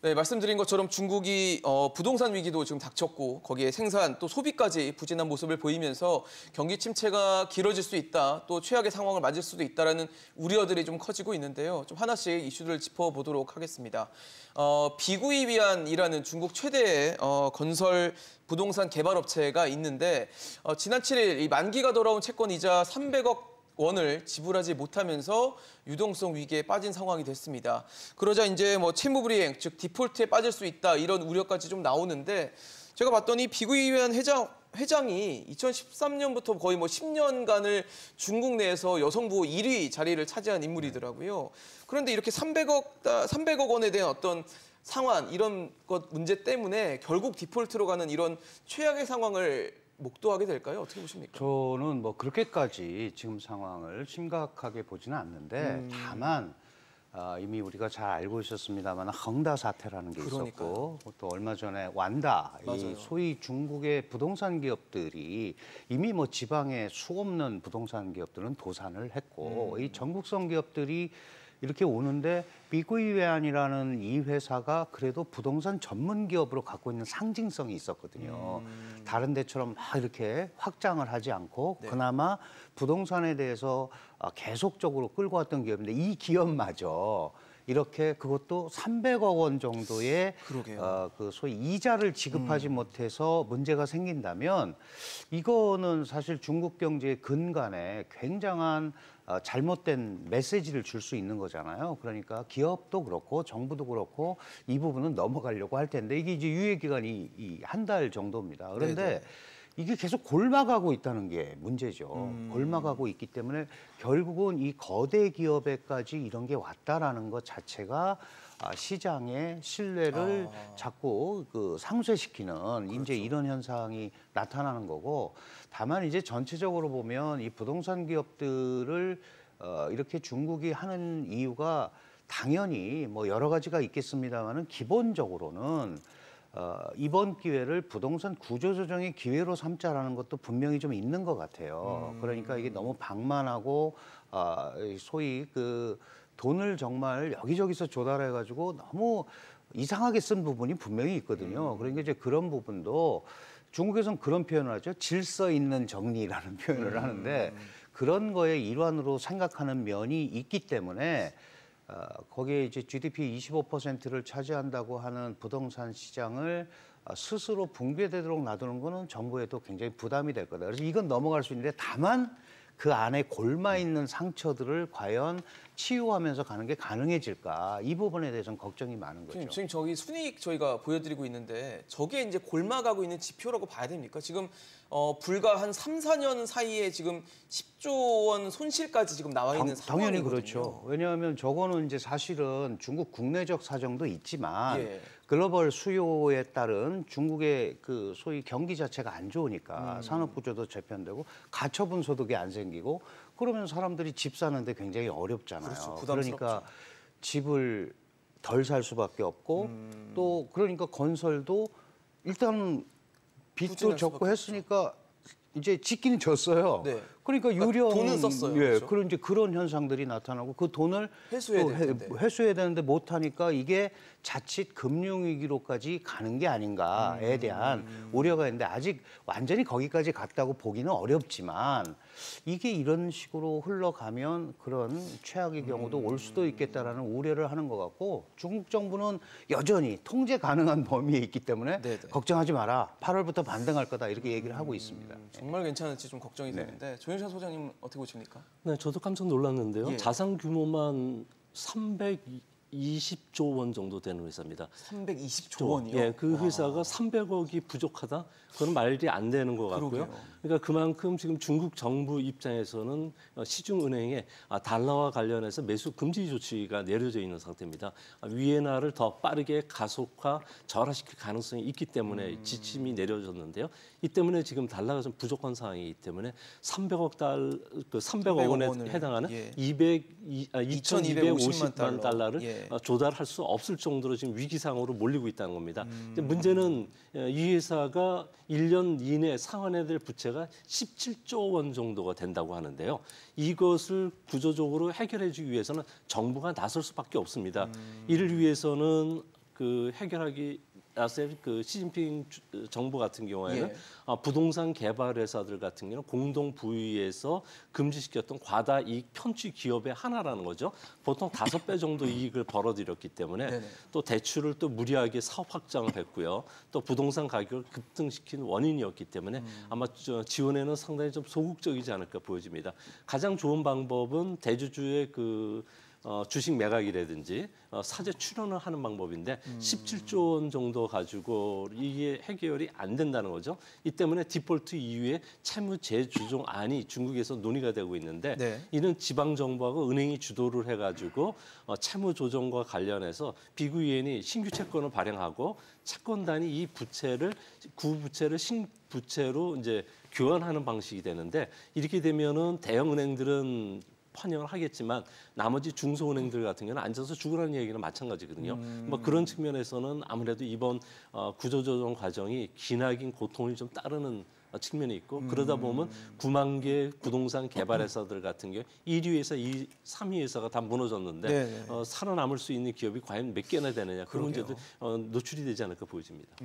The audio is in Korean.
네, 말씀드린 것처럼 중국이 부동산 위기도 지금 닥쳤고 거기에 생산 또 소비까지 부진한 모습을 보이면서 경기 침체가 길어질 수 있다, 또 최악의 상황을 맞을 수도 있다라는 우려들이 좀 커지고 있는데요. 좀 하나씩 이슈들을 짚어보도록 하겠습니다. 비구이위안이라는 중국 최대의 건설 부동산 개발 업체가 있는데 지난 7일 이 만기가 돌아온 채권이자 300억 원을 지불하지 못하면서 유동성 위기에 빠진 상황이 됐습니다. 그러자 이제 뭐 채무불이행, 즉 디폴트에 빠질 수 있다 이런 우려까지 좀 나오는데 제가 봤더니 비구이위안 회장이 2013년부터 거의 뭐 10년간을 중국 내에서 여성 부호 1위 자리를 차지한 인물이더라고요. 그런데 이렇게 300억 원에 대한 어떤 상환 이런 것 문제 때문에 결국 디폴트로 가는 이런 최악의 상황을 목도하게 될까요? 어떻게 보십니까? 저는 뭐 그렇게까지 지금 상황을 심각하게 보지는 않는데 다만 이미 우리가 잘 알고 있었습니다만 헝다 사태라는 게 있었고 또 얼마 전에 완다, 이 소위 중국의 부동산 기업들이 이미 뭐 지방에 수없는 부동산 기업들은 도산을 했고 이 전국성 기업들이 이렇게 오는데 비구이위안이라는 이 회사가 그래도 부동산 전문 기업으로 갖고 있는 상징성이 있었거든요. 다른 데처럼 막 이렇게 확장을 하지 않고 그나마 부동산에 대해서 계속적으로 끌고 왔던 기업인데 이 기업마저 이렇게 그것도 300억 원 정도의 그 소위 이자를 지급하지 못해서 문제가 생긴다면 이거는 사실 중국 경제의 근간에 굉장한 잘못된 메시지를 줄 수 있는 거잖아요. 그러니까 기업도 그렇고 정부도 그렇고 이 부분은 넘어가려고 할 텐데 이게 이제 유예 기간이 한 달 정도입니다. 그런데 이게 계속 골마가고 있다는 게 문제죠. 골마가고 있기 때문에 결국은 이 거대 기업에까지 이런 게 왔다라는 것 자체가 시장의 신뢰를 자꾸 그 상쇄시키는 이제 이런 현상이 나타나는 거고, 다만 이제 전체적으로 보면 이 부동산 기업들을 이렇게 중국이 하는 이유가 당연히 뭐 여러 가지가 있겠습니다만은 기본적으로는 이번 기회를 부동산 구조조정의 기회로 삼자라는 것도 분명히 좀 있는 것 같아요. 그러니까 이게 너무 방만하고 소위 그 돈을 정말 여기저기서 조달해가지고 너무 이상하게 쓴 부분이 분명히 있거든요. 그러니까 이제 그런 부분도 중국에서는 그런 표현을 하죠. 질서 있는 정리라는 표현을 하는데 그런 거의 일환으로 생각하는 면이 있기 때문에 거기에 이제 GDP 25%를 차지한다고 하는 부동산 시장을 스스로 붕괴되도록 놔두는 거는 정부에도 굉장히 부담이 될 거다. 그래서 이건 넘어갈 수 있는데 다만 그 안에 골마 있는 상처들을 과연 치유하면서 가는 게 가능해질까? 이 부분에 대해서는 걱정이 많은 거죠. 지금 저기 순이익 저희가 보여드리고 있는데 저게 이제 골마가고 있는 지표라고 봐야 됩니까? 지금 불과 한 3, 4년 사이에 지금 10조 원 손실까지 지금 나와 있는 상황이거든요. 당연히 그렇죠. 왜냐하면 저거는 이제 사실은 중국 국내적 사정도 있지만 글로벌 수요에 따른 중국의 그 소위 경기 자체가 안 좋으니까 산업 구조도 재편되고 가처분 소득이 안 생기고 그러면 사람들이 집 사는데 굉장히 어렵잖아요. 그렇죠. 그러니까 집을 덜 살 수밖에 없고 또 그러니까 건설도 일단 빚도 적고 했으니까 이제 짓기는 졌어요. 그러니까 유령 돈은 썼어요. 그렇죠? 그런 이제 그런 현상들이 나타나고 그 돈을 회수해야 되는데 못 하니까 이게 자칫 금융 위기로까지 가는 게 아닌가에 대한 우려가 있는데 아직 완전히 거기까지 갔다고 보기는 어렵지만 이게 이런 식으로 흘러가면 그런 최악의 경우도 올 수도 있겠다라는 우려를 하는 것 같고 중국 정부는 여전히 통제 가능한 범위에 있기 때문에 걱정하지 마라. 8월부터 반등할 거다 이렇게 얘기를 하고 있습니다. 정말 괜찮을지 좀 걱정이 되는데 조윤찬 소장님 어떻게 보십니까? 네, 저도 깜짝 놀랐는데요. 자산 규모만 320조 원 정도 되는 회사입니다. 320조 원이요? 예, 그 회사가 300억이 부족하다? 그건 말이 안 되는 것 같고요. 그러니까 그만큼 지금 중국 정부 입장에서는 시중은행에 달러와 관련해서 매수 금지 조치가 내려져 있는 상태입니다. 위엔화를 더 빠르게 가속화, 절하시킬 가능성이 있기 때문에 지침이 내려졌는데요. 이 때문에 지금 달러가 좀 부족한 상황이기 때문에 300억 원에 해당하는 2,250만 달러를 조달할 수 없을 정도로 지금 위기상으로 몰리고 있다는 겁니다. 문제는 이 회사가 1년 이내 상환해야 될 부채가 17조 원 정도가 된다고 하는데요. 이것을 구조적으로 해결해 주기 위해서는 정부가 나설 수밖에 없습니다. 이를 위해서는 그 해결하기 나서 그 시진핑 정부 같은 경우에는 예. 부동산 개발 회사들 같은 경우는 공동 부위에서 금지시켰던 과다 이익 편취 기업의 하나라는 거죠. 보통 5배 정도 이익을 벌어들였기 때문에 네네. 또 대출을 또 무리하게 사업 확장을 했고요. 또 부동산 가격을 급등시킨 원인이었기 때문에 아마 지원에는 상당히 좀 소극적이지 않을까 보여집니다. 가장 좋은 방법은 대주주의 그 주식 매각이라든지 사재 출원을 하는 방법인데 17조 원 정도 가지고 이게 해결이 안 된다는 거죠. 이 때문에 디폴트 이후에 채무 재조정안이 중국에서 논의가 되고 있는데 네. 이는 지방 정부하고 은행이 주도를 해가지고 채무 조정과 관련해서 비구이엔이 신규 채권을 발행하고 채권단이 이 부채를 구부채를 신부채로 이제 교환하는 방식이 되는데 이렇게 되면은 대형 은행들은 환영을 하겠지만 나머지 중소은행들 같은 경우는 앉아서 죽으라는 얘기는 마찬가지거든요. 뭐 그런 측면에서는 아무래도 이번 구조조정 과정이 기나긴 고통을 좀 따르는 측면이 있고 그러다 보면 9만 개 부동산 개발 회사들 같은 경우 1위 회사, 3위 회사가 다 무너졌는데 네네. 살아남을 수 있는 기업이 과연 몇 개나 되느냐 그런 문제도 노출이 되지 않을까 보여집니다.